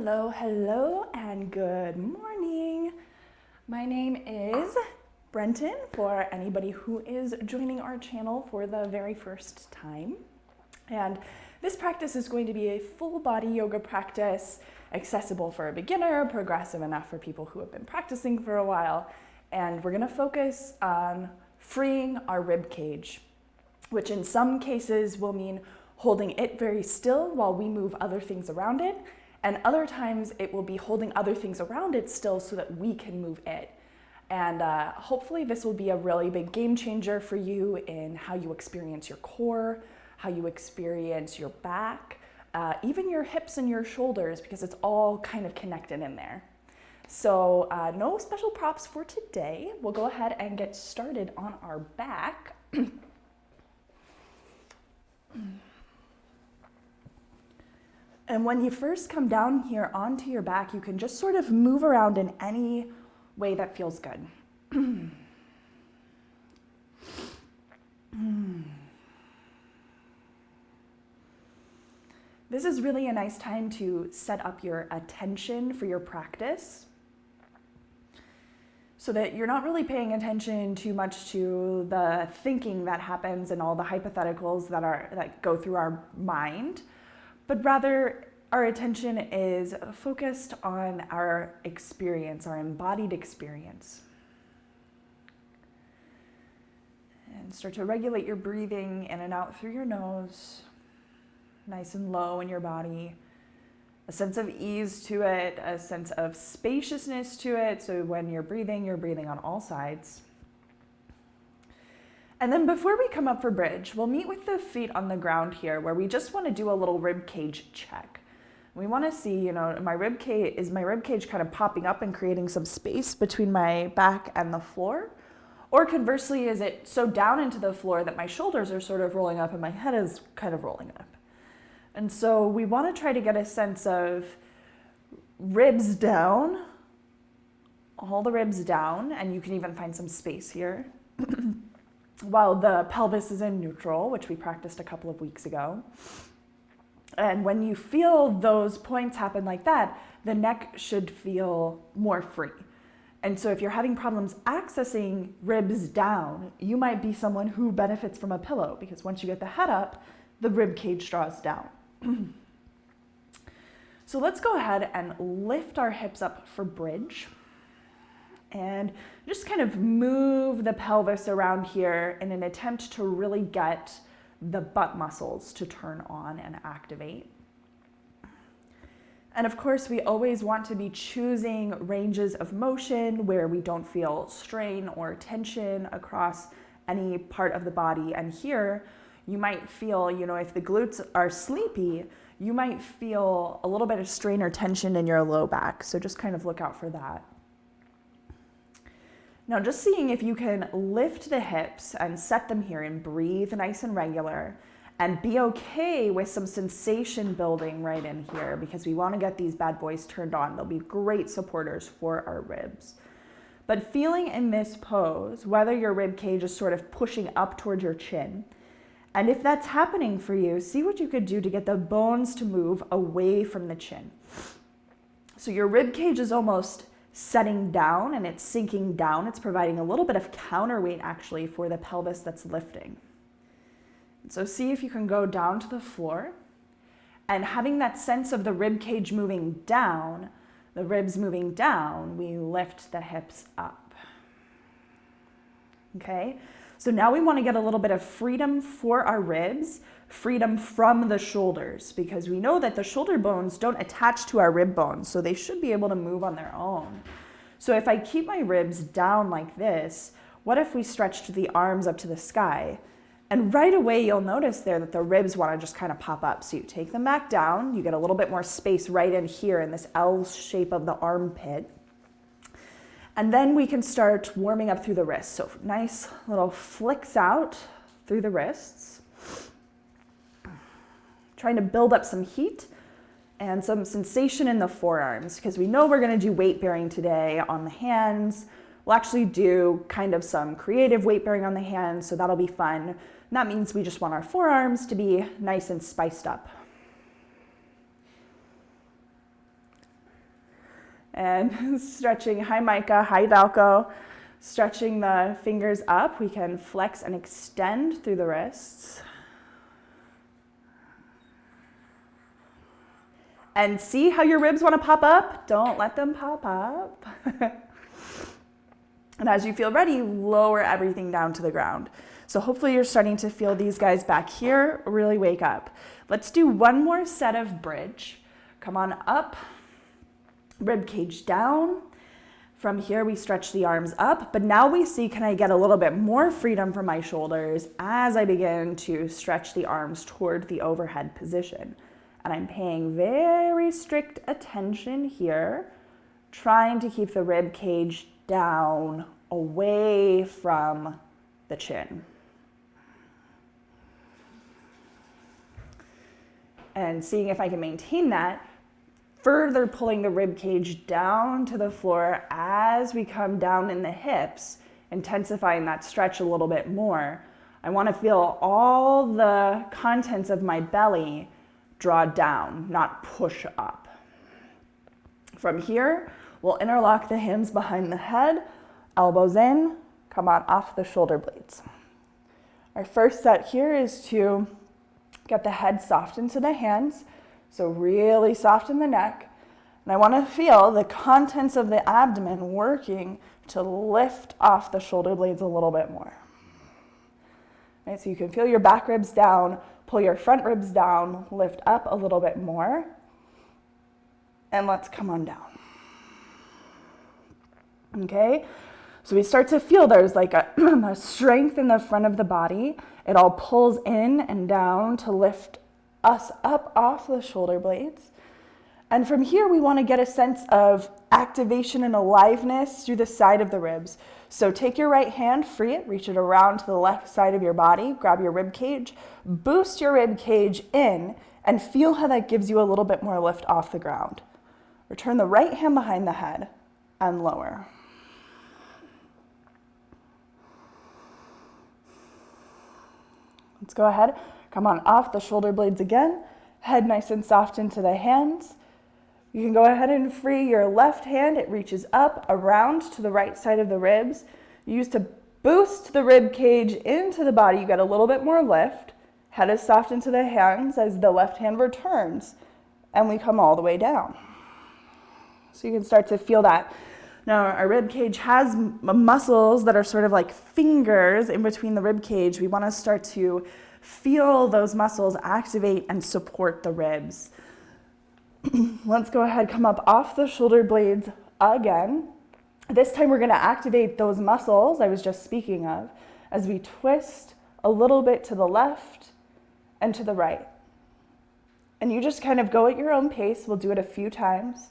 Hello, and good morning. My name is Brenton, for anybody who is joining our channel for the very first time. And this practice is going to be a full body yoga practice, accessible for a beginner, progressive enough for people who have been practicing for a while. And we're gonna focus on freeing our rib cage, which in some cases will mean holding it very still while we move other things around it. And other times it will be holding other things around it still so that we can move it. And hopefully this will be a really big game changer for you in how you experience your core, how you experience your back, even your hips and your shoulders, because it's all kind of connected in there. So no special props for today. We'll go ahead and get started on our back. And when you first come down here onto your back, you can just sort of move around in any way that feels good. This is really a nice time to set up your attention for your practice, so that you're not really paying attention too much to the thinking that happens and all the hypotheticals that go through our mind, but rather our attention is focused on our experience, our embodied experience. And start to regulate your breathing in and out through your nose, nice and low in your body. A sense of ease to it, a sense of spaciousness to it. So when you're breathing on all sides. And then before we come up for bridge, we'll meet with the feet on the ground here, where we just want to do a little rib cage check. We want to see, is my rib cage kind of popping up and creating some space between my back and the floor? Or conversely, is it so down into the floor that my shoulders are sort of rolling up and my head is kind of rolling up? And so we want to try to get a sense of ribs down, all the ribs down, and you can even find some space here. While the pelvis is in neutral, which we practiced a couple of weeks ago. And when you feel those points happen like that, the neck should feel more free. And so if you're having problems accessing ribs down, you might be someone who benefits from a pillow, because once you get the head up, the rib cage draws down. So let's go ahead and lift our hips up for bridge. And just kind of move the pelvis around here in an attempt to really get the butt muscles to turn on and activate. And of course, we always want to be choosing ranges of motion where we don't feel strain or tension across any part of the body. And here, you might feel, if the glutes are sleepy, you might feel a little bit of strain or tension in your low back. So just kind of look out for that. Now, just seeing if you can lift the hips and set them here and breathe nice and regular, and be okay with some sensation building right in here, because we want to get these bad boys turned on. They'll be great supporters for our ribs. But feeling in this pose, whether your rib cage is sort of pushing up towards your chin, and if that's happening for you, see what you could do to get the bones to move away from the chin. So your rib cage is almost setting down and it's sinking down. It's providing a little bit of counterweight actually for the pelvis that's lifting. So see if you can go down to the floor, and having that sense of the rib cage moving down, the ribs moving down, we lift the hips up. Okay, so now we want to get a little bit of freedom for our ribs, freedom from the shoulders, because we know that the shoulder bones don't attach to our rib bones, so they should be able to move on their own. So if I keep my ribs down like this, what if we stretched the arms up to the sky? And right away, you'll notice there that the ribs want to just kind of pop up. So you take them back down, you get a little bit more space right in here in this L shape of the armpit. And then we can start warming up through the wrists. So nice little flicks out through the wrists. Trying to build up some heat and some sensation in the forearms, because we know we're going to do weight bearing today on the hands. We'll actually do kind of some creative weight bearing on the hands, so that'll be fun. And that means we just want our forearms to be nice and spiced up. And stretching high mica, high Dalco, stretching the fingers up. We can flex and extend through the wrists. And see how your ribs want to pop up? Don't let them pop up. And as you feel ready, lower everything down to the ground. So hopefully you're starting to feel these guys back here really wake up. Let's do one more set of bridge. Come on up, rib cage down. From here, we stretch the arms up, but now we see, can I get a little bit more freedom from my shoulders as I begin to stretch the arms toward the overhead position. And I'm paying very strict attention here, trying to keep the rib cage down, away from the chin. And seeing if I can maintain that, further pulling the rib cage down to the floor as we come down in the hips, intensifying that stretch a little bit more. I want to feel all the contents of my belly draw down, not push up. From here, we'll interlock the hands behind the head, elbows in, come on off the shoulder blades. Our first set here is to get the head soft into the hands, so really soften the neck. And I want to feel the contents of the abdomen working to lift off the shoulder blades a little bit more. Right, so you can feel your back ribs down, pull your front ribs down, lift up a little bit more, and let's come on down. Okay, so we start to feel there's like a strength in the front of the body. It all pulls in and down to lift us up off the shoulder blades. And from here, we want to get a sense of activation and aliveness through the side of the ribs. So take your right hand, free it, reach it around to the left side of your body, grab your rib cage, boost your rib cage in, and feel how that gives you a little bit more lift off the ground. Return the right hand behind the head and lower. Let's go ahead, come on off the shoulder blades again, head nice and soft into the hands. You can go ahead and free your left hand. It reaches up around to the right side of the ribs. You use to boost the rib cage into the body. You get a little bit more lift. Head is soft into the hands as the left hand returns, and we come all the way down. So you can start to feel that. Now our rib cage has muscles that are sort of like fingers in between the rib cage. We want to start to feel those muscles activate and support the ribs. Let's go ahead, come up off the shoulder blades again. This time we're going to activate those muscles I was just speaking of as we twist a little bit to the left and to the right. And you just kind of go at your own pace. We'll do it a few times,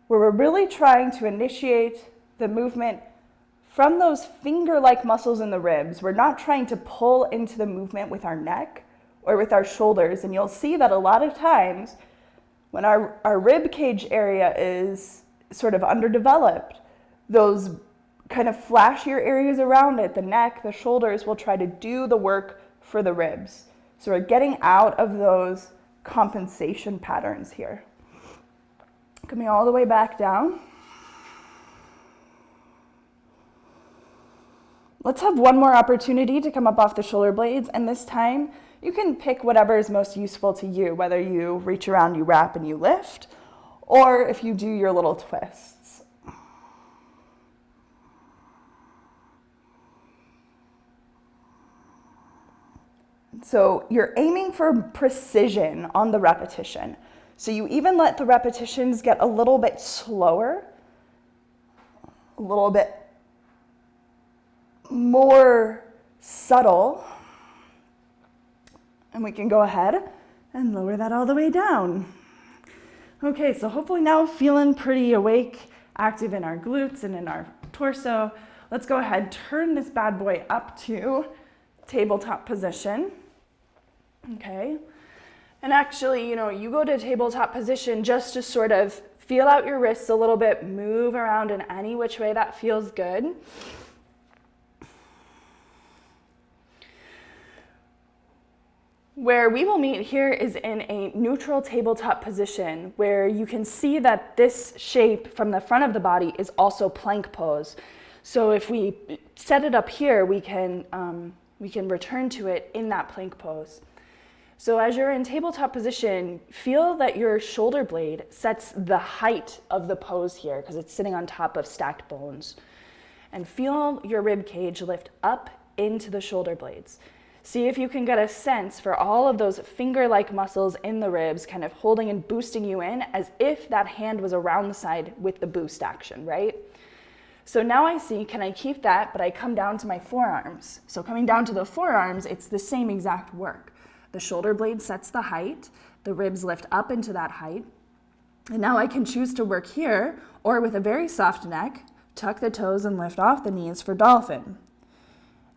where we're really trying to initiate the movement from those finger-like muscles in the ribs. We're not trying to pull into the movement with our neck or with our shoulders. And you'll see that a lot of times when our rib cage area is sort of underdeveloped, those kind of flashier areas around it, the neck, the shoulders, will try to do the work for the ribs. So we're getting out of those compensation patterns here. Coming all the way back down. Let's have one more opportunity to come up off the shoulder blades, and this time you can pick whatever is most useful to you, whether you reach around, you wrap, and you lift, or if you do your little twists. So you're aiming for precision on the repetition. So you even let the repetitions get a little bit slower, a little bit more subtle. And we can go ahead and lower that all the way down. Okay, so hopefully now feeling pretty awake, active in our glutes and in our torso. Let's go ahead, turn this bad boy up to tabletop position. Okay. And actually, you go to tabletop position just to sort of feel out your wrists a little bit, move around in any which way that feels good. Where we will meet here is in a neutral tabletop position where you can see that this shape from the front of the body is also plank pose. So if we set it up here, we can return to it in that plank pose. So as you're in tabletop position, feel that your shoulder blade sets the height of the pose here because it's sitting on top of stacked bones. And feel your rib cage lift up into the shoulder blades. See if you can get a sense for all of those finger-like muscles in the ribs kind of holding and boosting you in as if that hand was around the side with the boost action, right? So now I see, can I keep that, but I come down to my forearms. So coming down to the forearms, it's the same exact work. The shoulder blade sets the height, the ribs lift up into that height, and now I can choose to work here, or with a very soft neck, tuck the toes and lift off the knees for dolphin.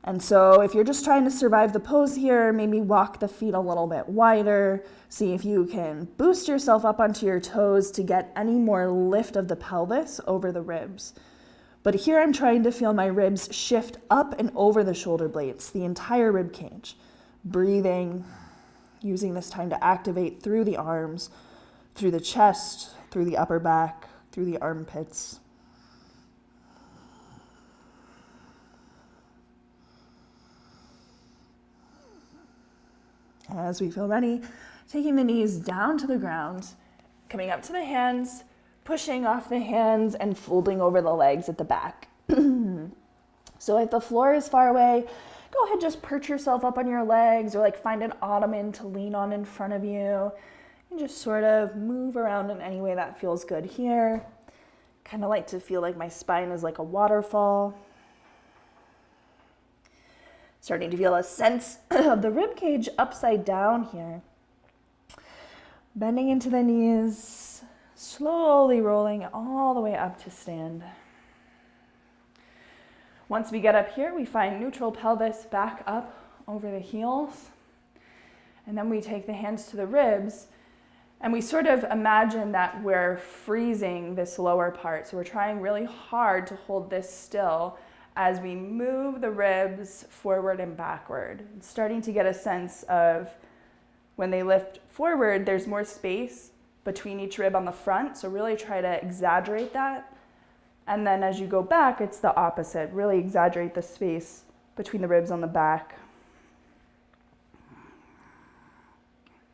And so if you're just trying to survive the pose here, maybe walk the feet a little bit wider, see if you can boost yourself up onto your toes to get any more lift of the pelvis over the ribs. But here I'm trying to feel my ribs shift up and over the shoulder blades, the entire rib cage. Breathing, using this time to activate through the arms, through the chest, through the upper back, through the armpits. As we feel ready, taking the knees down to the ground, coming up to the hands, pushing off the hands and folding over the legs at the back. So if the floor is far away, go ahead, just perch yourself up on your legs or like find an ottoman to lean on in front of you and just sort of move around in any way that feels good here. Kind of like to feel like my spine is like a waterfall. Starting to feel a sense of the rib cage upside down here. Bending into the knees, slowly rolling all the way up to stand. Once we get up here, we find neutral pelvis back up over the heels. And then we take the hands to the ribs and we sort of imagine that we're freezing this lower part. So we're trying really hard to hold this still as we move the ribs forward and backward. Starting to get a sense of when they lift forward, there's more space between each rib on the front. So really try to exaggerate that. And then as you go back, it's the opposite. Really exaggerate the space between the ribs on the back.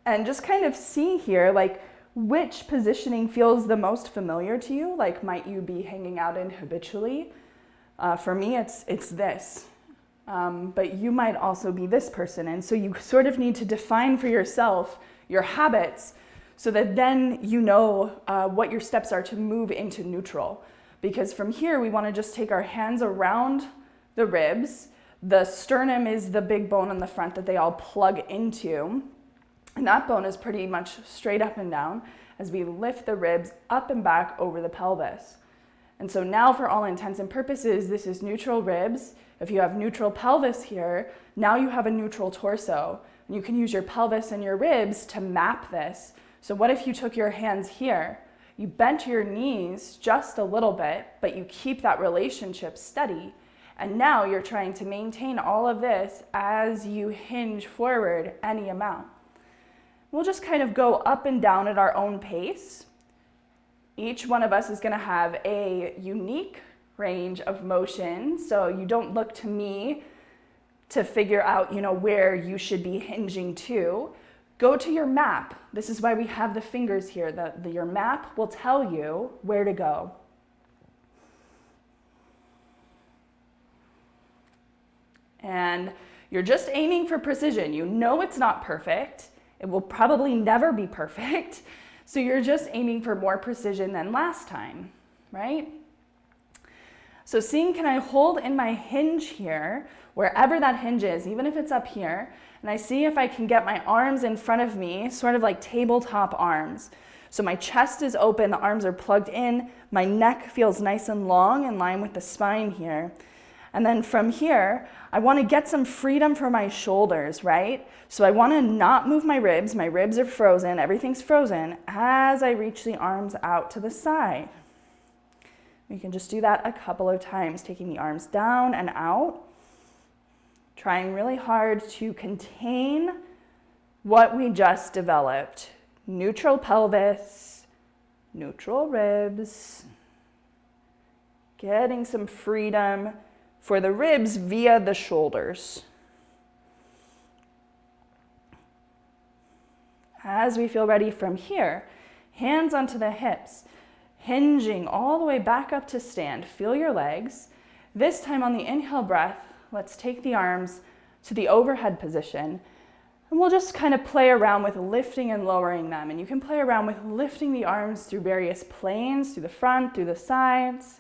And just kind of see here, like, which positioning feels the most familiar to you? Like, might you be hanging out in habitually? For me, it's this. But you might also be this person. And so you sort of need to define for yourself your habits so that then you know what your steps are to move into neutral. Because from here, we want to just take our hands around the ribs. The sternum is the big bone on the front that they all plug into. And that bone is pretty much straight up and down as we lift the ribs up and back over the pelvis. And so now for all intents and purposes, this is neutral ribs. If you have neutral pelvis here, now you have a neutral torso. And you can use your pelvis and your ribs to map this. So what if you took your hands here? You bent your knees just a little bit, but you keep that relationship steady. And now you're trying to maintain all of this as you hinge forward any amount. We'll just kind of go up and down at our own pace. Each one of us is going to have a unique range of motion, so you don't look to me to figure out, where you should be hinging to. Go to your map. This is why we have the fingers here. Your map will tell you where to go. And you're just aiming for precision. You know it's not perfect. It will probably never be perfect. So you're just aiming for more precision than last time, right? So seeing, can I hold in my hinge here, wherever that hinge is, even if it's up here, and I see if I can get my arms in front of me, sort of like tabletop arms. So my chest is open, the arms are plugged in, my neck feels nice and long in line with the spine here. And then from here, I want to get some freedom for my shoulders, right? So I want to not move my ribs are frozen, everything's frozen, as I reach the arms out to the side. We can just do that a couple of times, taking the arms down and out, trying really hard to contain what we just developed. Neutral pelvis, neutral ribs, getting some freedom for the ribs via the shoulders. As we feel ready from here, hands onto the hips, hinging all the way back up to stand. Feel your legs. This time on the inhale breath, let's take the arms to the overhead position, and we'll just kind of play around with lifting and lowering them. And you can play around with lifting the arms through various planes, through the front, through the sides,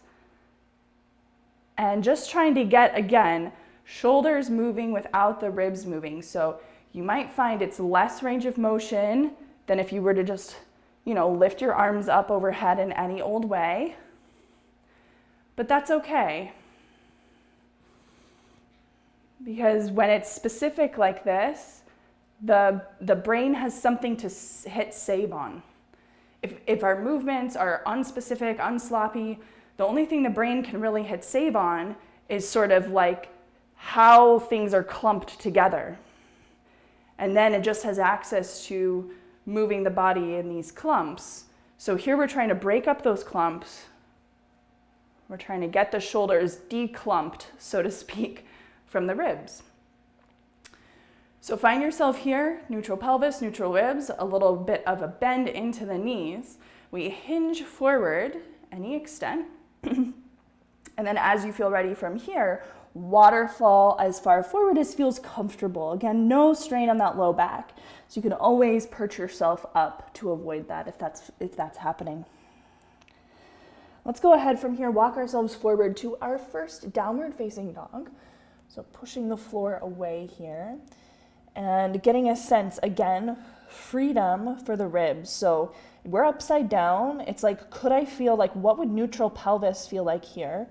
and just trying to get, again, shoulders moving without the ribs moving. So you might find it's less range of motion than if you were to just, lift your arms up overhead in any old way. But that's okay. Because when it's specific like this, the brain has something to hit save on. If our movements are unspecific, unsloppy, the only thing the brain can really hit save on is sort of like how things are clumped together. And then it just has access to moving the body in these clumps. So here we're trying to break up those clumps. We're trying to get the shoulders declumped, so to speak, from the ribs. So find yourself here, neutral pelvis, neutral ribs, a little bit of a bend into the knees. We hinge forward, any extent. And then as you feel ready from here, waterfall as far forward as feels comfortable. Again, no strain on that low back. So you can always perch yourself up to avoid that if that's happening. Let's go ahead from here, walk ourselves forward to our first downward facing dog. So pushing the floor away here and getting a sense, again, freedom for the ribs. So we're upside down. It's like, could I feel like, what would neutral pelvis feel like here?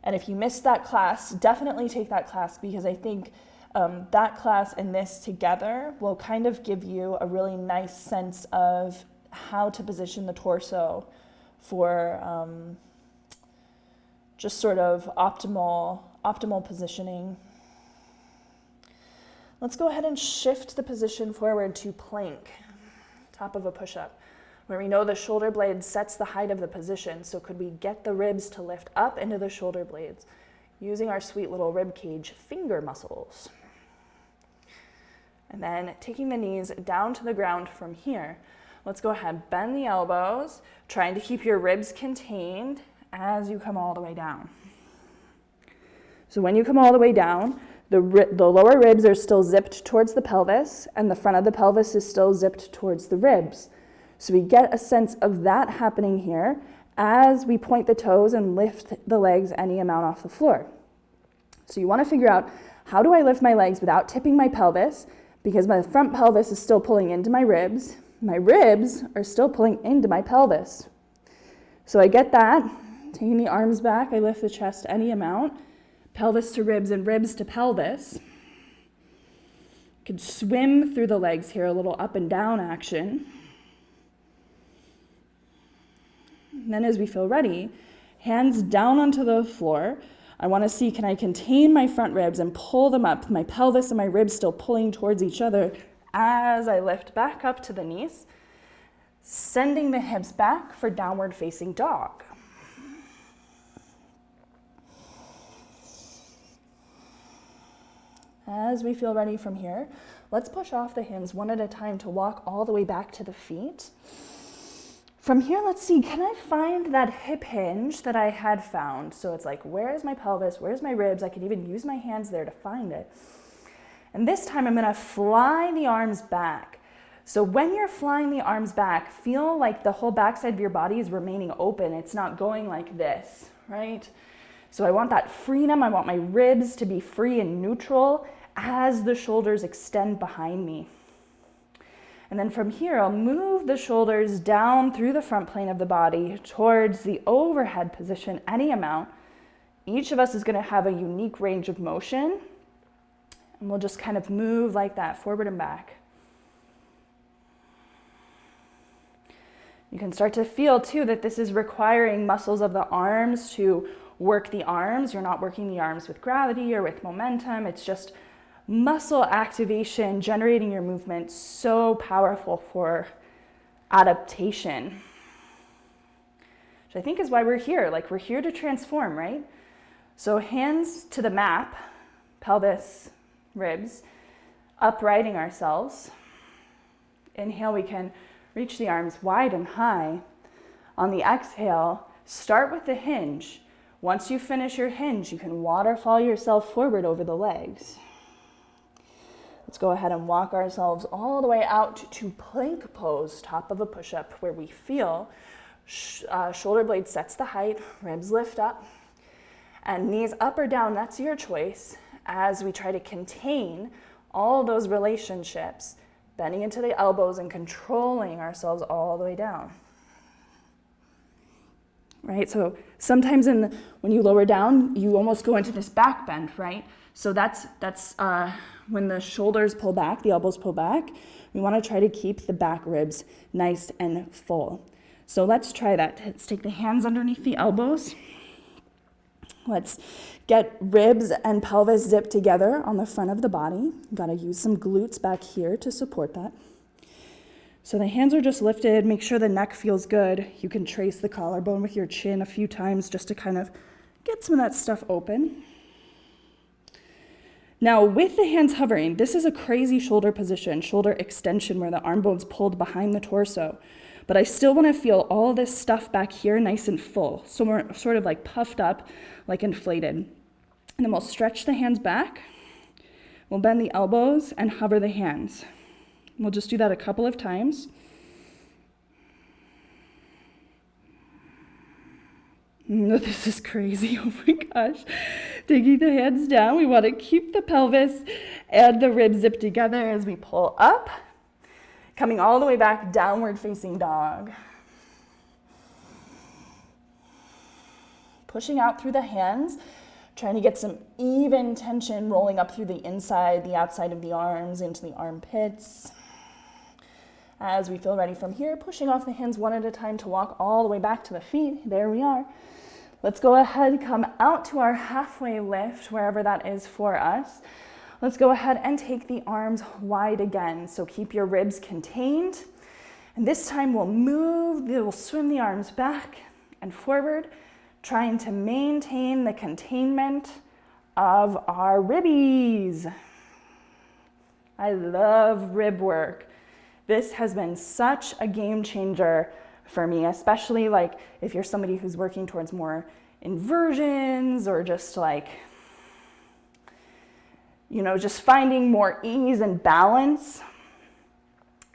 And if you missed that class, definitely take that class, because I think that class and this together will kind of give you a really nice sense of how to position the torso for just sort of optimal positioning. Let's go ahead and shift the position forward to plank, top of a push-up, where we know the shoulder blade sets the height of the position. So could we get the ribs to lift up into the shoulder blades using our sweet little rib cage finger muscles? And then taking the knees down to the ground from here. Let's go ahead, bend the elbows, trying to keep your ribs contained as you come all the way down. So when you come all the way down, the lower ribs are still zipped towards the pelvis, and the front of the pelvis is still zipped towards the ribs. So we get a sense of that happening here as we point the toes and lift the legs any amount off the floor. So you want to figure out, how do I lift my legs without tipping my pelvis? Because my front pelvis is still pulling into my ribs are still pulling into my pelvis. So I get that, taking the arms back, I lift the chest any amount, pelvis to ribs and ribs to pelvis. You can swim through the legs here, a little up and down action. And then as we feel ready, hands down onto the floor. I want to see, can I contain my front ribs and pull them up, my pelvis and my ribs still pulling towards each other as I lift back up to the knees, sending the hips back for downward facing dog. As we feel ready from here, let's push off the hands one at a time to walk all the way back to the feet. From here, let's see, can I find that hip hinge that I had found? So it's like, where's my pelvis? Where's my ribs? I can even use my hands there to find it. And this time I'm gonna fly the arms back. So when you're flying the arms back, feel like the whole backside of your body is remaining open. It's not going like this, right? So I want that freedom. I want my ribs to be free and neutral as the shoulders extend behind me. And then from here, I'll move the shoulders down through the front plane of the body towards the overhead position, any amount. Each of us is gonna have a unique range of motion, and we'll just kind of move like that, forward and back. You can start to feel too that this is requiring muscles of the arms to work the arms. You're not working the arms with gravity or with momentum. It's just muscle activation, generating your movement, so powerful for adaptation. Which I think is why we're here. Like, we're here to transform, right? So hands to the map, pelvis, ribs, uprighting ourselves. Inhale, we can reach the arms wide and high. On the exhale, start with the hinge. Once you finish your hinge, you can waterfall yourself forward over the legs. Let's go ahead and walk ourselves all the way out to plank pose, top of a push-up, where we feel shoulder blade sets the height, ribs lift up, and knees up or down, that's your choice, as we try to contain all those relationships, bending into the elbows and controlling ourselves all the way down. Right, so sometimes when you lower down, you almost go into this back bend, right? So that's when the shoulders pull back, the elbows pull back. We want to try to keep the back ribs nice and full. So let's try that. Let's take the hands underneath the elbows. Let's get ribs and pelvis zipped together on the front of the body. Got to use some glutes back here to support that. So the hands are just lifted. Make sure the neck feels good. You can trace the collarbone with your chin a few times just to kind of get some of that stuff open. Now, with the hands hovering, this is a crazy shoulder position, shoulder extension, where the arm bone's pulled behind the torso. But I still want to feel all this stuff back here nice and full. So we're sort of like puffed up, like inflated. And then we'll stretch the hands back. We'll bend the elbows and hover the hands. We'll just do that a couple of times. This is crazy, oh my gosh. Taking the hands down, we want to keep the pelvis and the ribs zipped together as we pull up. Coming all the way back, downward facing dog. Pushing out through the hands, trying to get some even tension rolling up through the inside, the outside of the arms, into the armpits. As we feel ready from here, pushing off the hands one at a time to walk all the way back to the feet. There we are. Let's go ahead, come out to our halfway lift, wherever that is for us. Let's go ahead and take the arms wide again. So keep your ribs contained. And this time we'll swim the arms back and forward, trying to maintain the containment of our ribbies. I love rib work. This has been such a game changer for me, especially like if you're somebody who's working towards more inversions or just like, just finding more ease and balance.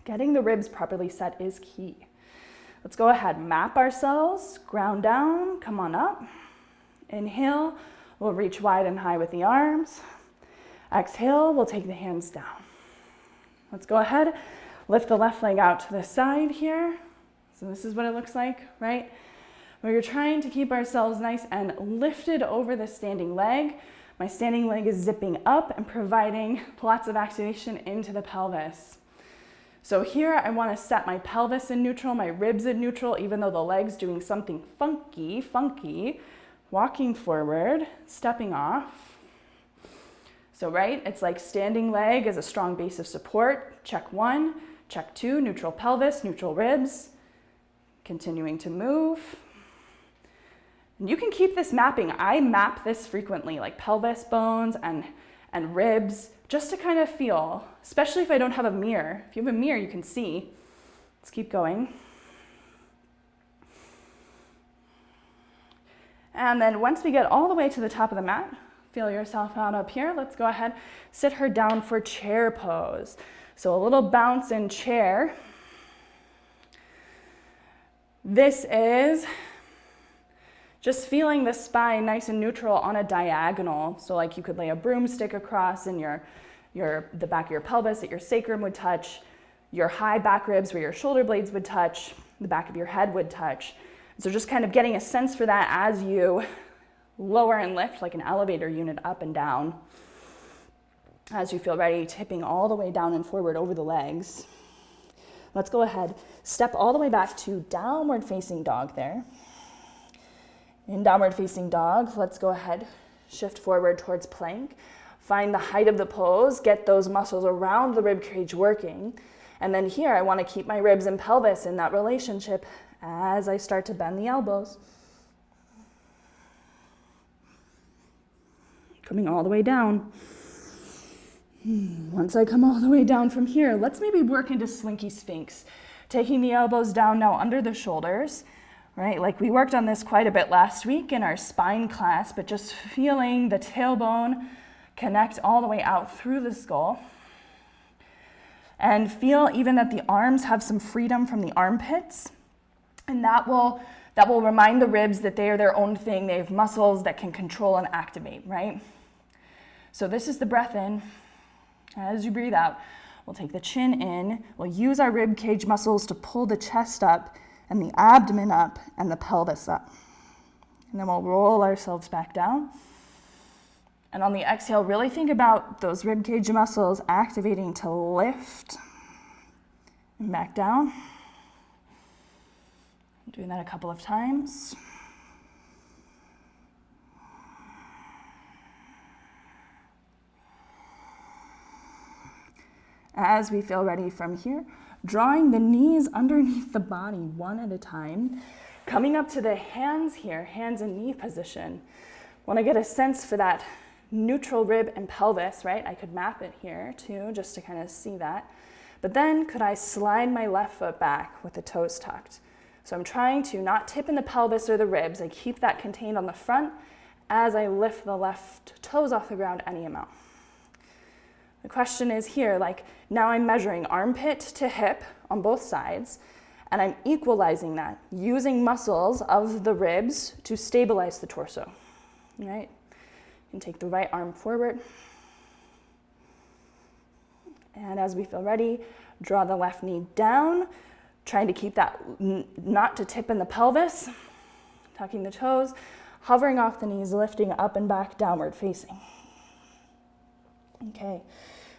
Getting the ribs properly set is key. Let's go ahead, map ourselves, ground down, come on up. Inhale, we'll reach wide and high with the arms. Exhale, we'll take the hands down. Let's go ahead, lift the left leg out to the side here. So this is what it looks like, right? We're trying to keep ourselves nice and lifted over the standing leg. My standing leg is zipping up and providing lots of activation into the pelvis. So here I want to set my pelvis in neutral, my ribs in neutral, even though the leg's doing something funky, walking forward, stepping off. So right, it's like standing leg is a strong base of support. Check 1, check 2, neutral pelvis, neutral ribs. Continuing to move. And you can keep this mapping. I map this frequently, like pelvis bones and ribs, just to kind of feel, especially if I don't have a mirror. If you have a mirror, you can see. Let's keep going. And then once we get all the way to the top of the mat, feel yourself out up here. Let's go ahead, sit her down for chair pose. So a little bounce in chair. This is just feeling the spine nice and neutral on a diagonal. So like you could lay a broomstick across and the back of your pelvis that your sacrum would touch, your high back ribs where your shoulder blades would touch, the back of your head would touch. So just kind of getting a sense for that as you lower and lift like an elevator unit up and down. As you feel ready, tipping all the way down and forward over the legs. Let's go ahead, step all the way back to downward facing dog there. In downward facing dog, let's go ahead, shift forward towards plank. Find the height of the pose, get those muscles around the rib cage working. And then here, I want to keep my ribs and pelvis in that relationship as I start to bend the elbows. Coming all the way down. Once I come all the way down from here, let's maybe work into Slinky Sphinx. Taking the elbows down now under the shoulders, right? Like we worked on this quite a bit last week in our spine class, but just feeling the tailbone connect all the way out through the skull. And feel even that the arms have some freedom from the armpits. And that will remind the ribs that they are their own thing. They have muscles that can control and activate, right? So this is the breath in. As you breathe out, we'll take the chin in. We'll use our rib cage muscles to pull the chest up and the abdomen up and the pelvis up. And then we'll roll ourselves back down. And on the exhale, really think about those rib cage muscles activating to lift and back down. Doing that a couple of times. As we feel ready from here, drawing the knees underneath the body one at a time, coming up to the hands here, hands and knee position. Want to get a sense for that neutral rib and pelvis, right? I could map it here too, just to kind of see that. But then could I slide my left foot back with the toes tucked? So I'm trying to not tip in the pelvis or the ribs. I keep that contained on the front as I lift the left toes off the ground any amount. The question is here, like now I'm measuring armpit to hip on both sides, and I'm equalizing that using muscles of the ribs to stabilize the torso, right? You can take the right arm forward. And as we feel ready, draw the left knee down, trying to keep that not to tip in the pelvis, tucking the toes, hovering off the knees, lifting up and back, downward facing. Okay,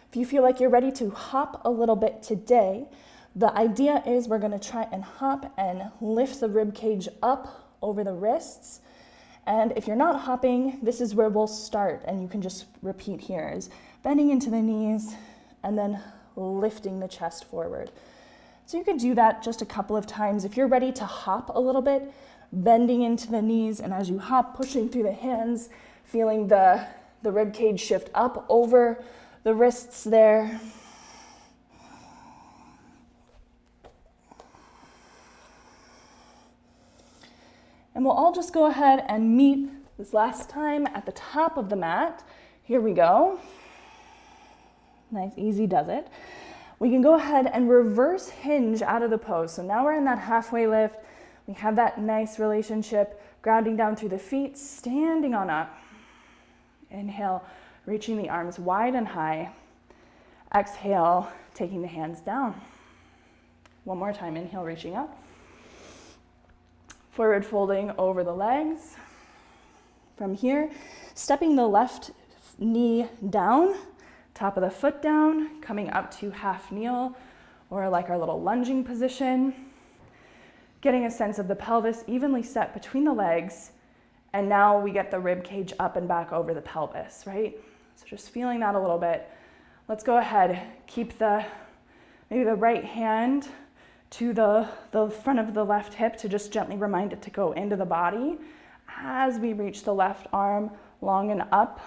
if you feel like you're ready to hop a little bit today, the idea is we're going to try and hop and lift the rib cage up over the wrists. And if you're not hopping, this is where we'll start, and you can just repeat here, is bending into the knees and then lifting the chest forward. So you could do that just a couple of times. If you're ready to hop a little bit, bending into the knees, and as you hop, pushing through the hands, feeling the rib cage shift up over the wrists there. And we'll all just go ahead and meet this last time at the top of the mat. Here we go. Nice, easy does it. We can go ahead and reverse hinge out of the pose. So now we're in that halfway lift. We have that nice relationship, grounding down through the feet, standing on up. Inhale, reaching the arms wide and high. Exhale, taking the hands down. One more time, inhale, reaching up. Forward folding over the legs. From here, stepping the left knee down, top of the foot down, coming up to half kneel, or like our little lunging position. Getting a sense of the pelvis evenly set between the legs, and now we get the rib cage up and back over the pelvis, right? So just feeling that a little bit. Let's go ahead, keep maybe the right hand to the front of the left hip to just gently remind it to go into the body as we reach the left arm long and up.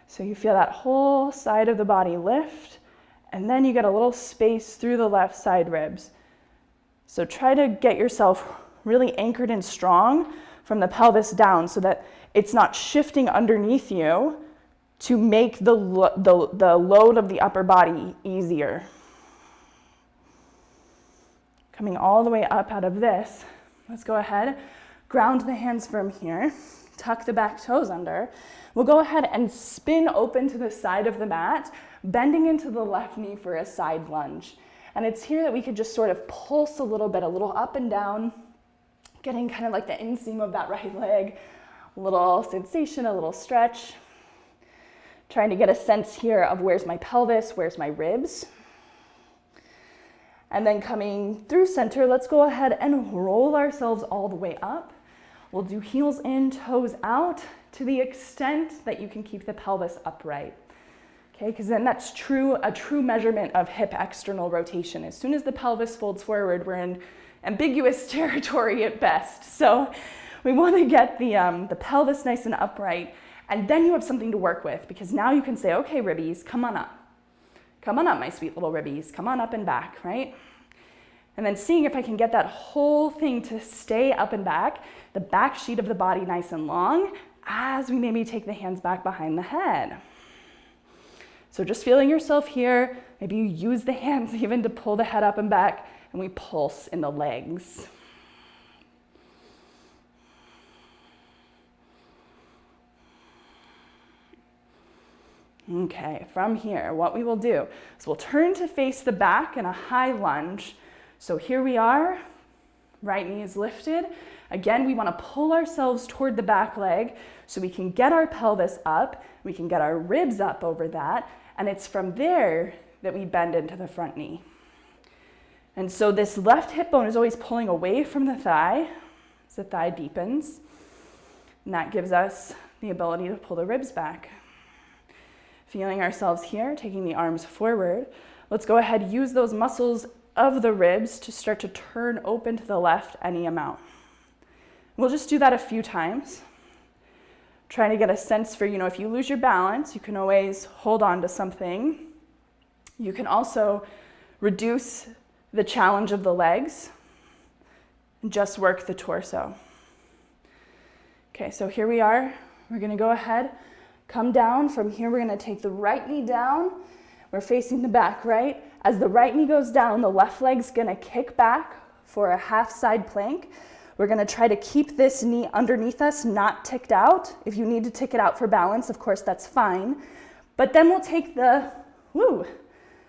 So you feel that whole side of the body lift, and then you get a little space through the left side ribs. So try to get yourself really anchored and strong from the pelvis down so that it's not shifting underneath you to make the load of the upper body easier. Coming all the way up out of this, let's go ahead, ground the hands firm here, tuck the back toes under. We'll go ahead and spin open to the side of the mat, bending into the left knee for a side lunge. And it's here that we could just sort of pulse a little bit, a little up and down, getting kind of like the inseam of that right leg, a little sensation, a little stretch. Trying to get a sense here of where's my pelvis, where's my ribs. And then coming through center, let's go ahead and roll ourselves all the way up. We'll do heels in, toes out to the extent that you can keep the pelvis upright. Okay, because then that's a true measurement of hip external rotation. As soon as the pelvis folds forward, we're in ambiguous territory at best. So we want to get the pelvis nice and upright, and then you have something to work with, because now you can say, okay, ribbies, come on up. Come on up, my sweet little ribbies. Come on up and back, right? And then seeing if I can get that whole thing to stay up and back, the back sheet of the body nice and long, as we maybe take the hands back behind the head. So just feeling yourself here. Maybe you use the hands even to pull the head up and back, and we pulse in the legs. Okay, from here, what we will do is we'll turn to face the back in a high lunge. So here we are, right knee is lifted. Again, we want to pull ourselves toward the back leg so we can get our pelvis up, we can get our ribs up over that, and it's from there that we bend into the front knee. And so this left hip bone is always pulling away from the thigh as the thigh deepens, and that gives us the ability to pull the ribs back. Feeling ourselves here, taking the arms forward. Let's go ahead, use those muscles of the ribs to start to turn open to the left any amount. We'll just do that a few times. Trying to get a sense for, if you lose your balance, you can always hold on to something. You can also reduce the challenge of the legs and just work the torso. Okay, so here we are. We're gonna go ahead, come down. From here, we're gonna take the right knee down. We're facing the back, right? As the right knee goes down, the left leg's gonna kick back for a half side plank. We're gonna try to keep this knee underneath us, not ticked out. If you need to tick it out for balance, of course, that's fine. But then we'll take the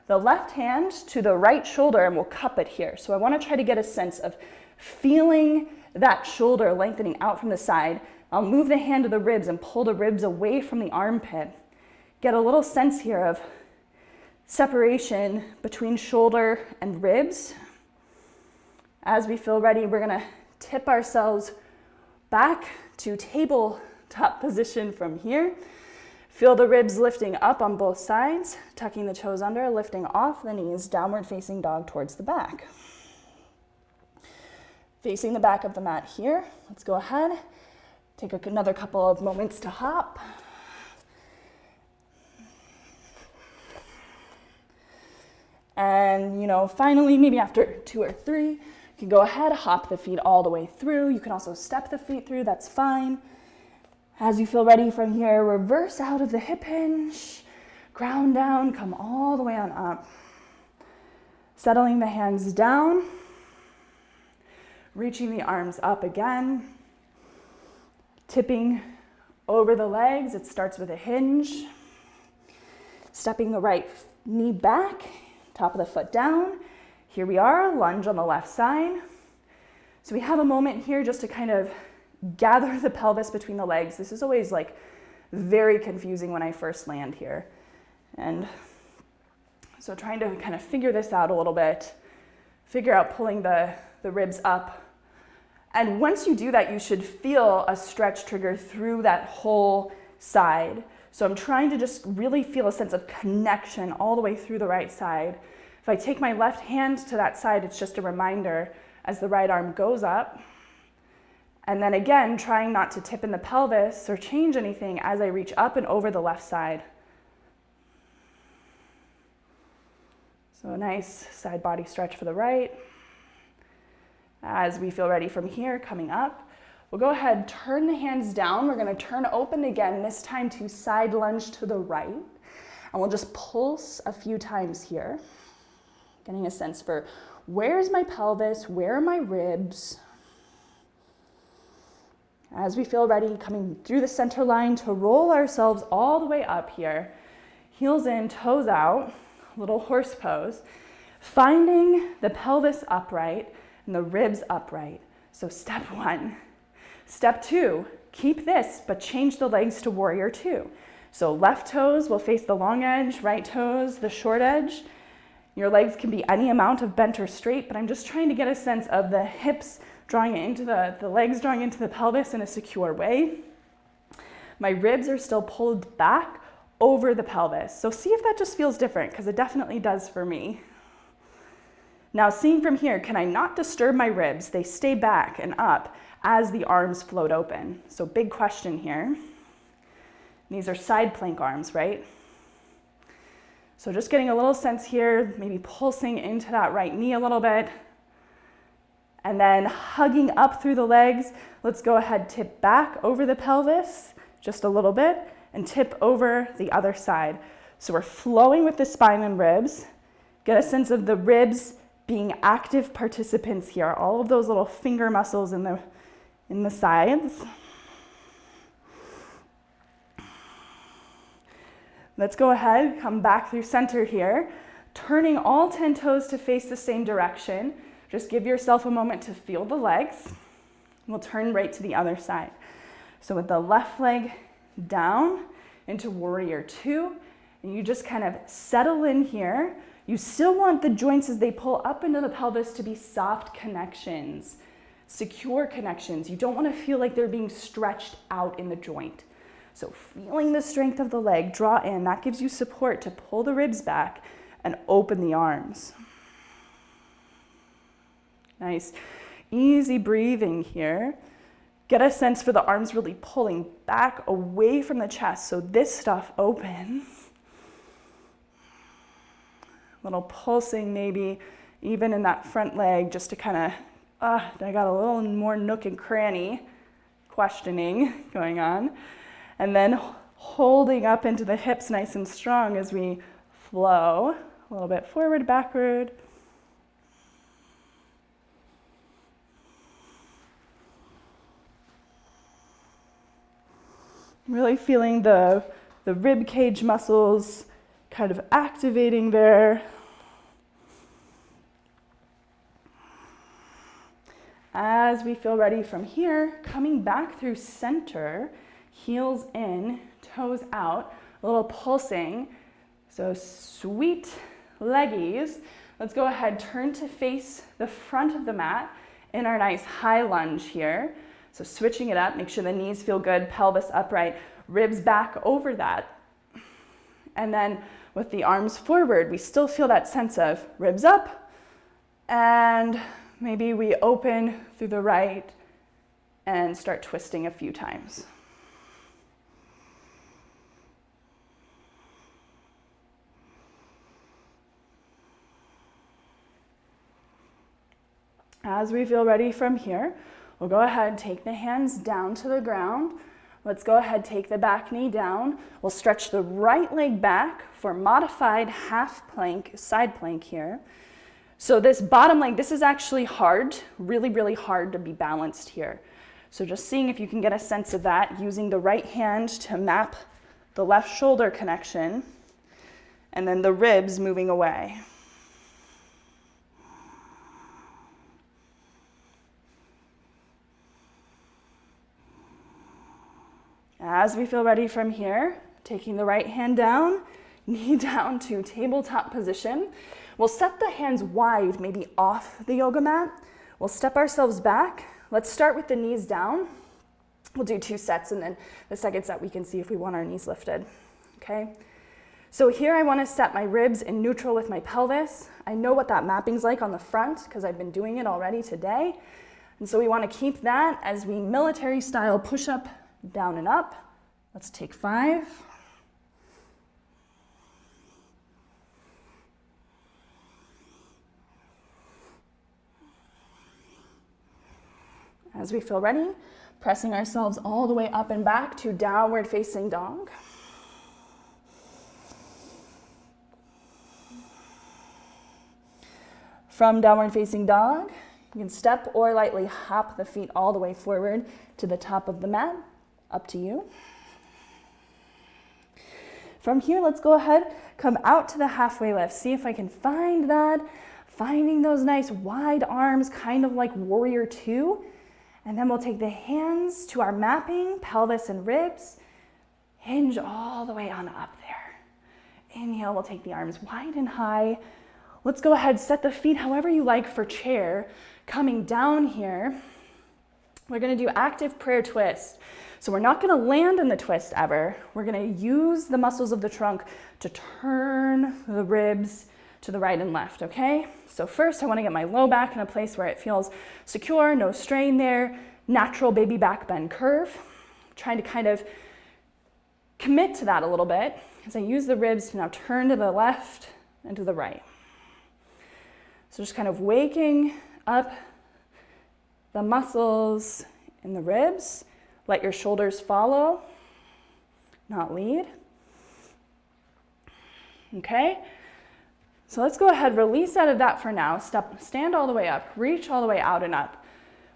left hand to the right shoulder and we'll cup it here. So I wanna try to get a sense of feeling that shoulder lengthening out from the side. I'll move the hand to the ribs and pull the ribs away from the armpit. Get a little sense here of separation between shoulder and ribs. As we feel ready, we're gonna tip ourselves back to tabletop position from here. Feel the ribs lifting up on both sides, tucking the toes under, lifting off the knees, downward facing dog towards the back. Facing the back of the mat here. Let's go ahead, take another couple of moments to hop. And finally, maybe after 2 or 3, you can go ahead, hop the feet all the way through. You can also step the feet through, that's fine. As you feel ready from here, reverse out of the hip hinge, ground down, come all the way on up. Settling the hands down, reaching the arms up again, tipping over the legs. It starts with a hinge. Stepping the right knee back, top of the foot down. Here we are, lunge on the left side. So we have a moment here just to kind of gather the pelvis between the legs. This is always very confusing when I first land here. And so trying to kind of figure this out a little bit, figure out pulling the ribs up. And once you do that, you should feel a stretch trigger through that whole side. So I'm trying to just really feel a sense of connection all the way through the right side. If I take my left hand to that side, it's just a reminder as the right arm goes up. And then again, trying not to tip in the pelvis or change anything as I reach up and over the left side. So a nice side body stretch for the right. As we feel ready from here, coming up, we'll go ahead, turn the hands down. We're gonna turn open again, this time to side lunge to the right. And we'll just pulse a few times here, getting a sense for where's my pelvis, where are my ribs. As we feel ready, coming through the center line to roll ourselves all the way up here. Heels in, toes out, little horse pose. Finding the pelvis upright and the ribs upright. So step 1. Step 2, keep this, but change the legs to warrior 2. So left toes will face the long edge, right toes the short edge. Your legs can be any amount of bent or straight, but I'm just trying to get a sense of the hips drawing it into the legs, drawing into the pelvis in a secure way. My ribs are still pulled back over the pelvis. So see if that just feels different, because it definitely does for me. Now, seeing from here, can I not disturb my ribs? They stay back and up as the arms float open. So big question here. These are side plank arms, right? So just getting a little sense here, maybe pulsing into that right knee a little bit. And then hugging up through the legs. Let's go ahead, tip back over the pelvis just a little bit and tip over the other side. So we're flowing with the spine and ribs. Get a sense of the ribs being active participants here, all of those little finger muscles in the sides. Let's go ahead, come back through center here, turning all 10 toes to face the same direction. Just give yourself a moment to feel the legs. We'll turn right to the other side. So with the left leg down into warrior two, and you just kind of settle in here. You still want the joints as they pull up into the pelvis to be soft connections, secure connections. You don't want to feel like they're being stretched out in the joint. So feeling the strength of the leg, draw in. That gives you support to pull the ribs back and open the arms. Nice, easy breathing here. Get a sense for the arms really pulling back away from the chest so this stuff opens. Little pulsing maybe even in that front leg just to kind of, I got a little more nook and cranny questioning going on. And then holding up into the hips nice and strong as we flow a little bit forward, backward. Really feeling the rib cage muscles kind of activating there. As we feel ready from here, coming back through center, heels in, toes out, a little pulsing. So sweet leggies. Let's go ahead, turn to face the front of the mat in our nice high lunge here. So switching it up, make sure the knees feel good, pelvis upright, ribs back over that. And then with the arms forward, we still feel that sense of ribs up, and maybe we open through the right and start twisting a few times. As we feel ready from here, we'll go ahead, take the hands down to the ground. Let's go ahead, take the back knee down. We'll stretch the right leg back for modified half plank, side plank here. So this bottom leg, this is actually hard, really, really hard to be balanced here. So just seeing if you can get a sense of that, using the right hand to map the left shoulder connection, and then the ribs moving away. As we feel ready from here, taking the right hand down, knee down to tabletop position. We'll set the hands wide, maybe off the yoga mat. We'll step ourselves back. Let's start with the knees down. We'll do 2 sets, and then the second set we can see if we want our knees lifted, okay? So here I want to set my ribs in neutral with my pelvis. I know what that mapping's like on the front because I've been doing it already today. And so we want to keep that as we military style push up, down and up. Let's take 5. As we feel ready, pressing ourselves all the way up and back to downward facing dog. From downward facing dog, you can step or lightly hop the feet all the way forward to the top of the mat. Up to you. From here, let's go ahead, come out to the halfway lift. See if I can find that, finding those nice wide arms, kind of like warrior two. And then we'll take the hands to our mapping, pelvis and ribs, hinge all the way on up there. Inhale, we'll take the arms wide and high. Let's go ahead, set the feet however you like for chair, coming down here. We're gonna do active prayer twist. So we're not gonna land in the twist ever. We're gonna use the muscles of the trunk to turn the ribs to the right and left, okay? So first I wanna get my low back in a place where it feels secure, no strain there, natural baby back bend curve. Trying to kind of commit to that a little bit as I use the ribs to now turn to the left and to the right. So just kind of waking up the muscles in the ribs. Let your shoulders follow, not lead. Okay, so let's go ahead, release out of that for now. Stand all the way up, reach all the way out and up.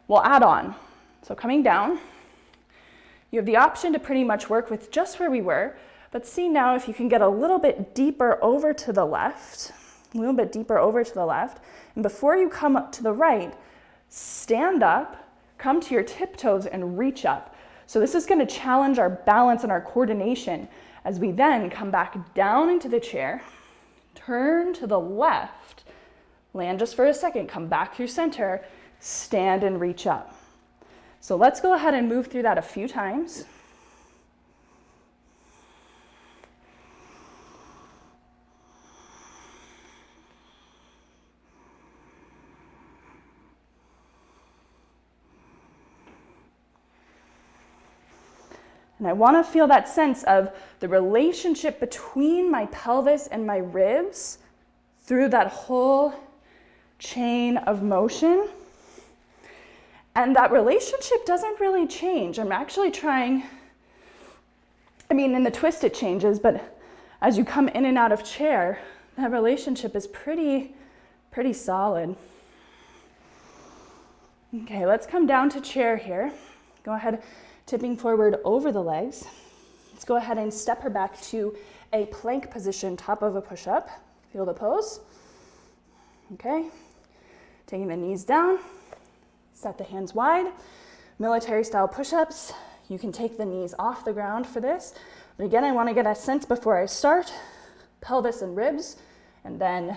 We'll add on. So coming down, you have the option to pretty much work with just where we were, but see now if you can get a little bit deeper over to the left, a little bit deeper over to the left, and before you come up to the right, stand up, come to your tiptoes and reach up. So this is going to challenge our balance and our coordination as we then come back down into the chair, turn to the left, land just for a second, come back through center, stand and reach up. So let's go ahead and move through that a few times. And I want to feel that sense of the relationship between my pelvis and my ribs through that whole chain of motion. And that relationship doesn't really change. I'm actually trying, in the twist it changes, but as you come in and out of chair, that relationship is pretty solid. Okay, let's come down to chair here. Go ahead, tipping forward over the legs. Let's go ahead and step her back to a plank position, top of a push-up. Feel the pose. Okay, taking the knees down. Set the hands wide, military style push-ups. You can take the knees off the ground for this. But again, I want to get a sense before I start, pelvis and ribs, and then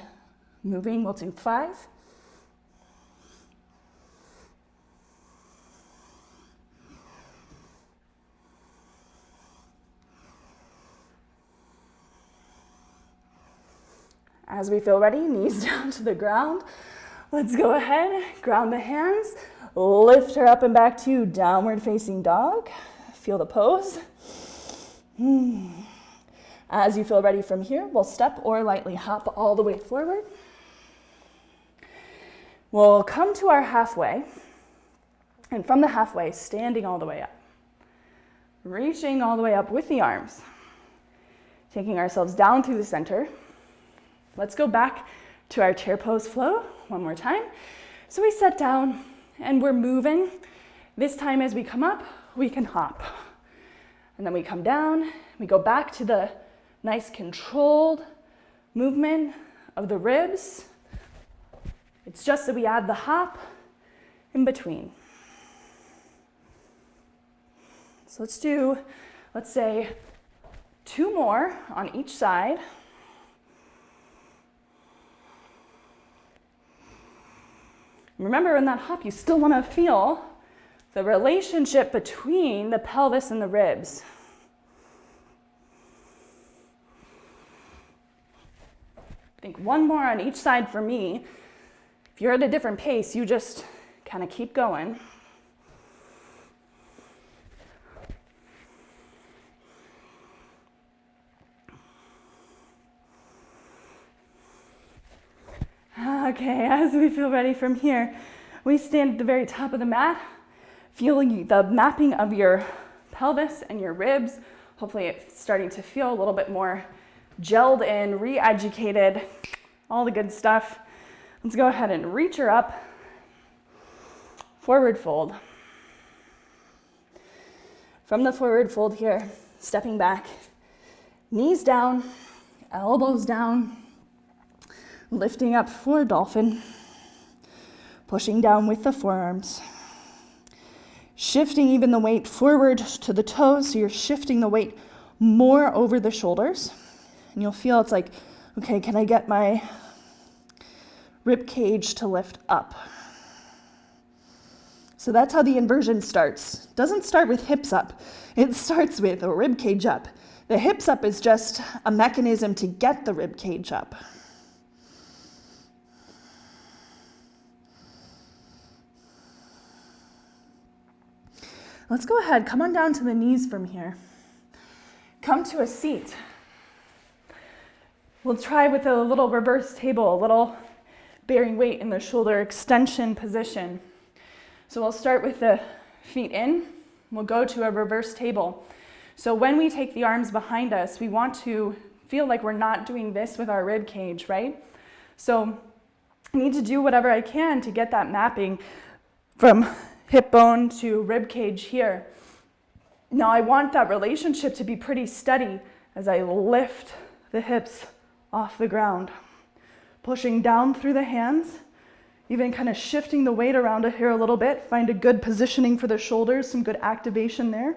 moving, we'll do 5. As we feel ready, knees down to the ground. Let's go ahead, ground the hands, lift her up and back to downward facing dog. Feel the pose. As you feel ready from here, we'll step or lightly hop all the way forward. We'll come to our halfway, and from the halfway, standing all the way up. Reaching all the way up with the arms. Taking ourselves down through the center. Let's go back to our chair pose flow one more time. So we sit down and we're moving. This time as we come up, we can hop. And then we come down, we go back to the nice controlled movement of the ribs. It's just that we add the hop in between. So let's do, let's say 2 more on each side. Remember, in that hop, you still want to feel the relationship between the pelvis and the ribs. I think 1 more on each side for me. If you're at a different pace, you just kind of keep going. Okay, as we feel ready from here, we stand at the very top of the mat, feeling the mapping of your pelvis and your ribs. Hopefully it's starting to feel a little bit more gelled in, re-educated, all the good stuff. Let's go ahead and reach her up, forward fold. From the forward fold here, stepping back, knees down, elbows down, lifting up for dolphin, pushing down with the forearms, shifting even the weight forward to the toes, so you're shifting the weight more over the shoulders, and you'll feel it's like, okay, can I get my rib cage to lift up? So that's how the inversion starts. It doesn't start with hips up. It starts with a rib cage up. The hips up is just a mechanism to get the rib cage up. Let's go ahead, come on down to the knees from here. Come to a seat. We'll try with a little reverse table, a little bearing weight in the shoulder extension position. So we'll start with the feet in. We'll go to a reverse table. So when we take the arms behind us, we want to feel like we're not doing this with our rib cage, right? So I need to do whatever I can to get that mapping from hip bone to rib cage here. Now I want that relationship to be pretty steady as I lift the hips off the ground, pushing down through the hands, even kind of shifting the weight around here a little bit. Find a good positioning for the shoulders, some good activation there.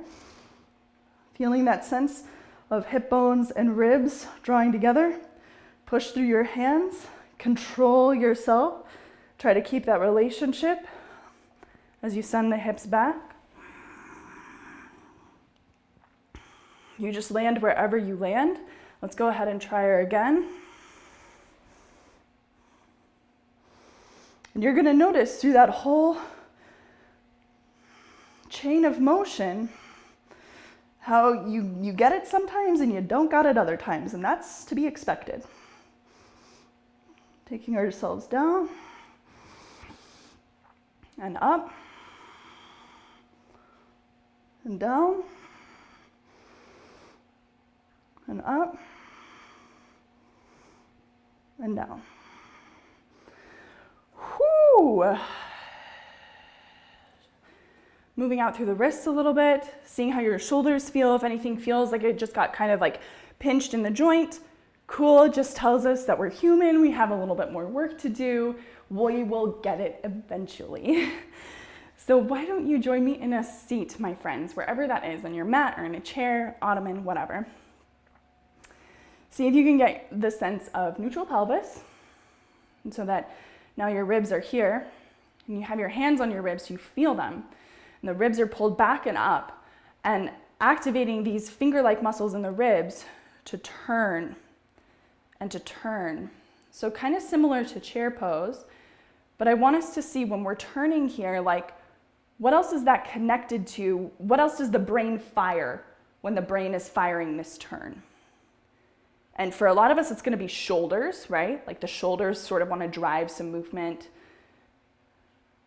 Feeling that sense of hip bones and ribs drawing together. Push through your hands, control yourself. Try to keep that relationship as you send the hips back. You just land wherever you land. Let's go ahead and try her again. And you're going to notice through that whole chain of motion how you get it sometimes and you don't got it other times, and that's to be expected. Taking ourselves down and up and down and up and down. Whew. Moving out through the wrists a little bit, seeing how your shoulders feel. If anything feels like it just got kind of like pinched in the joint, cool, it just tells us that we're human, we have a little bit more work to do, we will get it eventually. So why don't you join me in a seat, my friends, wherever that is, on your mat or in a chair, ottoman, whatever. See if you can get the sense of neutral pelvis, and so that now your ribs are here, and you have your hands on your ribs, so you feel them. And the ribs are pulled back and up, and activating these finger-like muscles in the ribs to turn and to turn. So kind of similar to chair pose, but I want us to see when we're turning here, like, what else is that connected to? What else does the brain fire when the brain is firing this turn? And for a lot of us, it's going to be shoulders, right? Like the shoulders sort of want to drive some movement.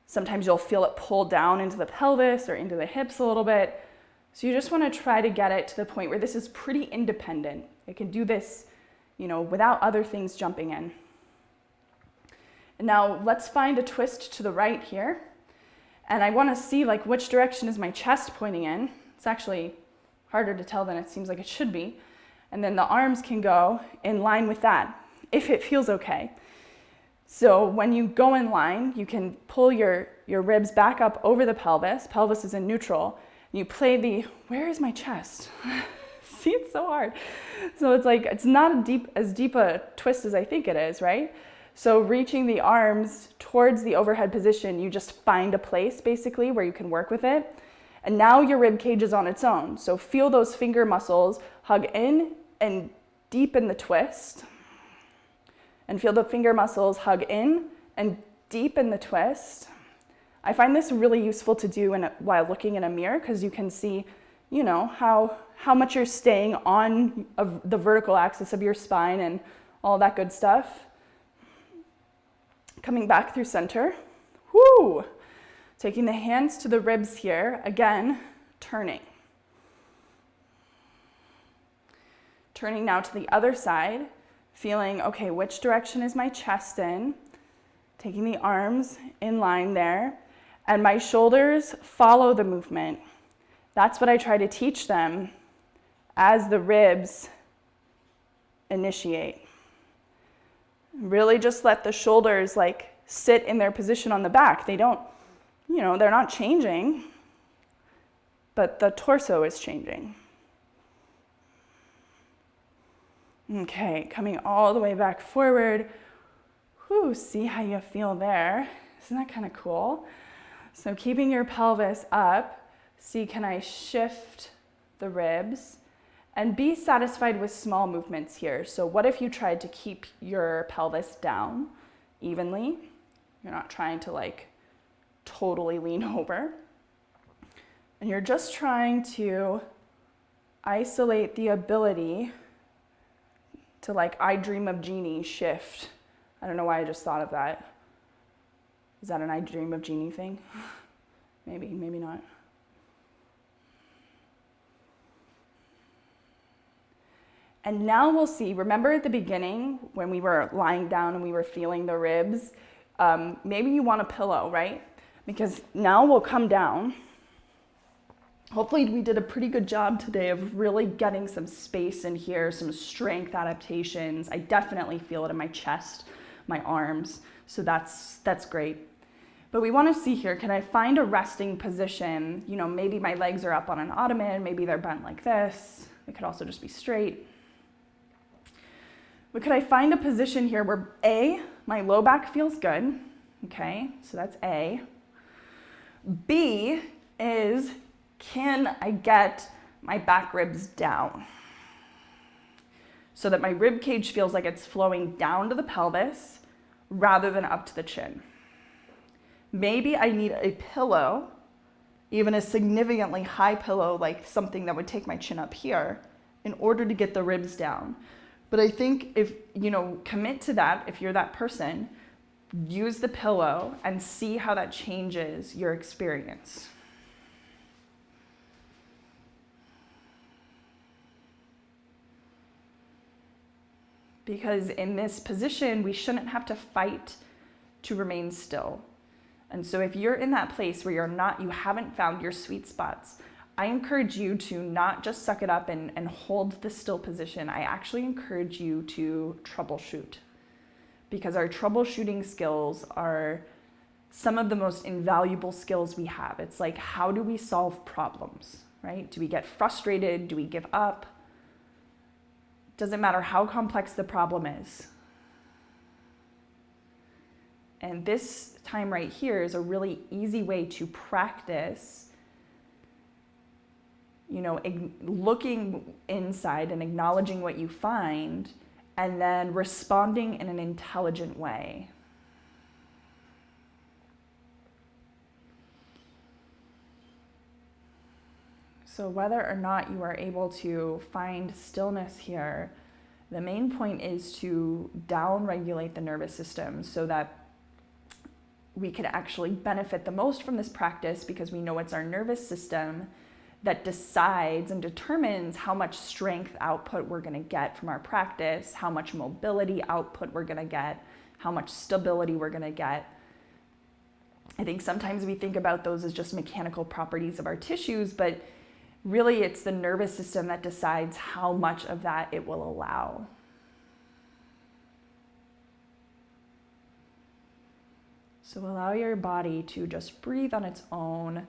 Sometimes you'll feel it pull down into the pelvis or into the hips a little bit. So you just want to try to get it to the point where this is pretty independent. It can do this, without other things jumping in. And now let's find a twist to the right here. And I want to see like which direction is my chest pointing in. It's actually harder to tell than it seems like it should be. And then the arms can go in line with that, if it feels okay. So when you go in line, you can pull your ribs back up over the pelvis. Pelvis is in neutral. And you play where is my chest? See, it's so hard. So it's like, it's not as deep a twist as I think it is, right? So reaching the arms towards the overhead position, you just find a place basically where you can work with it. And now your rib cage is on its own. So feel those finger muscles hug in and deepen the twist. And feel the finger muscles hug in and deepen the twist. I find this really useful to do while looking in a mirror, because you can see, how much you're staying on the vertical axis of your spine and all that good stuff. Coming back through center. Whoo! Taking the hands to the ribs here. Again, turning. Turning now to the other side. Feeling, okay, which direction is my chest in? Taking the arms in line there. And my shoulders follow the movement. That's what I try to teach them as the ribs initiate. Really just let the shoulders sit in their position on the back. They don't, they're not changing, but the torso is changing. Okay, coming all the way back forward. Whew, see how you feel there. Isn't that kind of cool? So keeping your pelvis up, see, can I shift the ribs? And be satisfied with small movements here. So what if you tried to keep your pelvis down evenly? You're not trying to like totally lean over. And you're just trying to isolate the ability to, like, I Dream of Jeannie shift. I don't know why I just thought of that. Is that an I Dream of Jeannie thing? Maybe, maybe not. And now we'll see, remember at the beginning when we were lying down and we were feeling the ribs, maybe you want a pillow, right? Because now we'll come down. Hopefully we did a pretty good job today of really getting some space in here, some strength adaptations. I definitely feel it in my chest, my arms, so that's great. But we want to see here, can I find a resting position? You know, maybe my legs are up on an ottoman, maybe they're bent like this. It could also just be straight. But could I find a position here where A, my low back feels good, okay, so that's A. B is, can I get my back ribs down so that my rib cage feels like it's flowing down to the pelvis rather than up to the chin? Maybe I need a pillow, even a significantly high pillow, like something that would take my chin up here, in order to get the ribs down. But I think if, you know, commit to that, if you're that person, use the pillow and see how that changes your experience. Because in this position, we shouldn't have to fight to remain still. And so if you're in that place where you haven't found your sweet spots, I encourage you to not just suck it up and hold the still position. I actually encourage you to troubleshoot, because our troubleshooting skills are some of the most invaluable skills we have. It's like, how do we solve problems, right? Do we get frustrated? Do we give up? Doesn't matter how complex the problem is. And this time right here is a really easy way to practice, you know, looking inside and acknowledging what you find, and then responding in an intelligent way. So whether or not you are able to find stillness here, the main point is to down-regulate the nervous system so that we can actually benefit the most from this practice, because we know it's our nervous system that decides and determines how much strength output we're going to get from our practice, how much mobility output we're going to get, how much stability we're going to get. I think sometimes we think about those as just mechanical properties of our tissues, but really it's the nervous system that decides how much of that it will allow. So allow your body to just breathe on its own,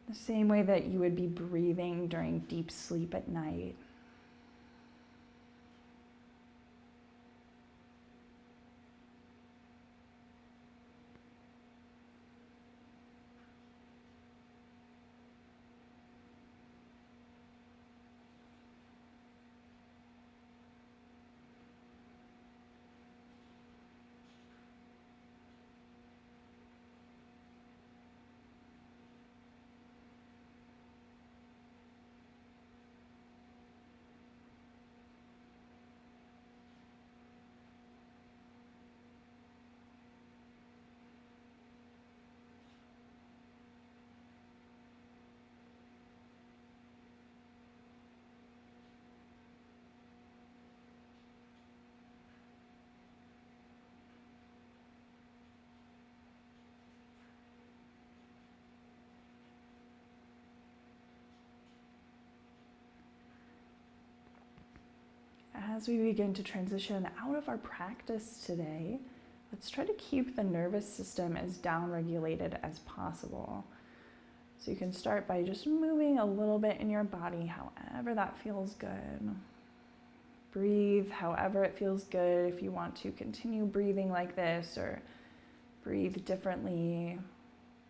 the same way that you would be breathing during deep sleep at night. As we begin to transition out of our practice today, let's try to keep the nervous system as down-regulated as possible. So you can start by just moving a little bit in your body, however that feels good. Breathe however it feels good. If you want to continue breathing like this or breathe differently,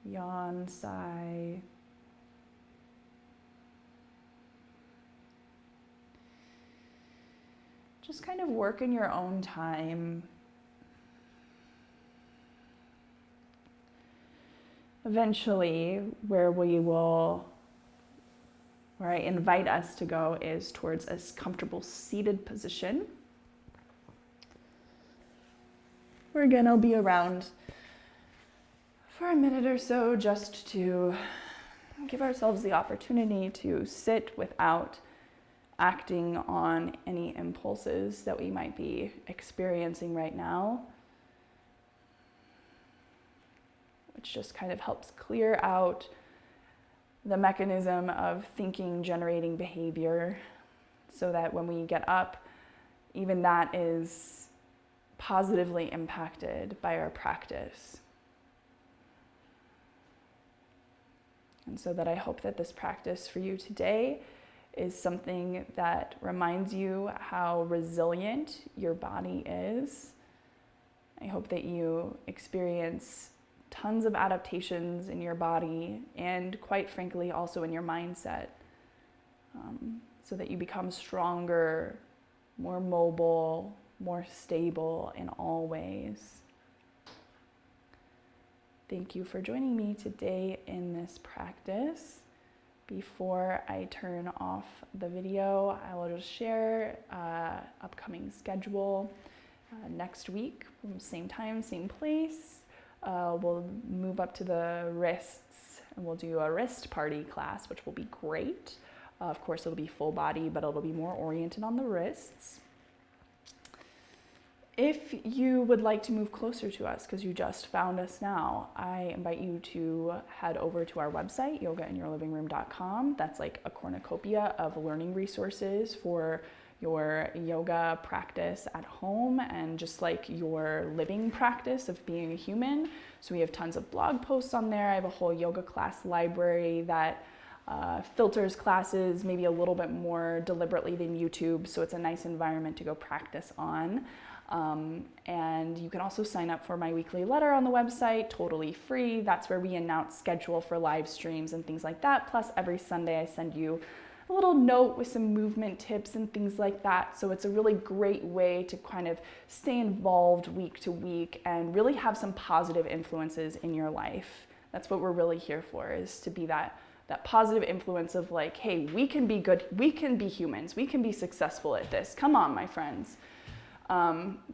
yawn, sigh. Just kind of work in your own time. Eventually, where I invite us to go is towards a comfortable seated position. Where again, I'll be around for a minute or so just to give ourselves the opportunity to sit without acting on any impulses that we might be experiencing right now, which just kind of helps clear out the mechanism of thinking generating behavior so that when we get up, even that is positively impacted by our practice. And so that I hope that this practice for you today is something that reminds you how resilient your body is. I hope that you experience tons of adaptations in your body and, quite frankly, also in your mindset, so that you become stronger, more mobile, more stable in all ways. Thank you for joining me today in this practice. Before I turn off the video, I will just share upcoming schedule. Next week, same time, same place. We'll move up to the wrists and we'll do a wrist party class, which will be great. Of course, it'll be full body, but it'll be more oriented on the wrists. If you would like to move closer to us because you just found us now, I invite you to head over to our website, yogainyourlivingroom.com. That's like a cornucopia of learning resources for your yoga practice at home and just like your living practice of being a human. So we have tons of blog posts on there. I have a whole yoga class library that filters classes maybe a little bit more deliberately than YouTube. So it's a nice environment to go practice on. And you can also sign up for my weekly letter on the website, totally free. That's where we announce schedule for live streams and things like that. Plus every Sunday I send you a little note with some movement tips and things like that. So it's a really great way to kind of stay involved week to week and really have some positive influences in your life. That's what we're really here for, is to be that positive influence of like, hey, we can be good, we can be humans, we can be successful at this. Come on, my friends.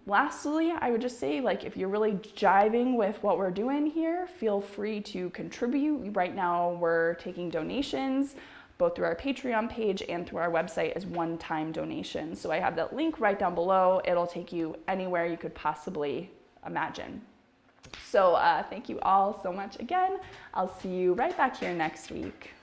Lastly, I would just say, like, if you're really jiving with what we're doing here, feel free to contribute. Right now, we're taking donations, both through our Patreon page and through our website as one-time donations. So I have that link right down below. It'll take you anywhere you could possibly imagine. So thank you all so much again. I'll see you right back here next week.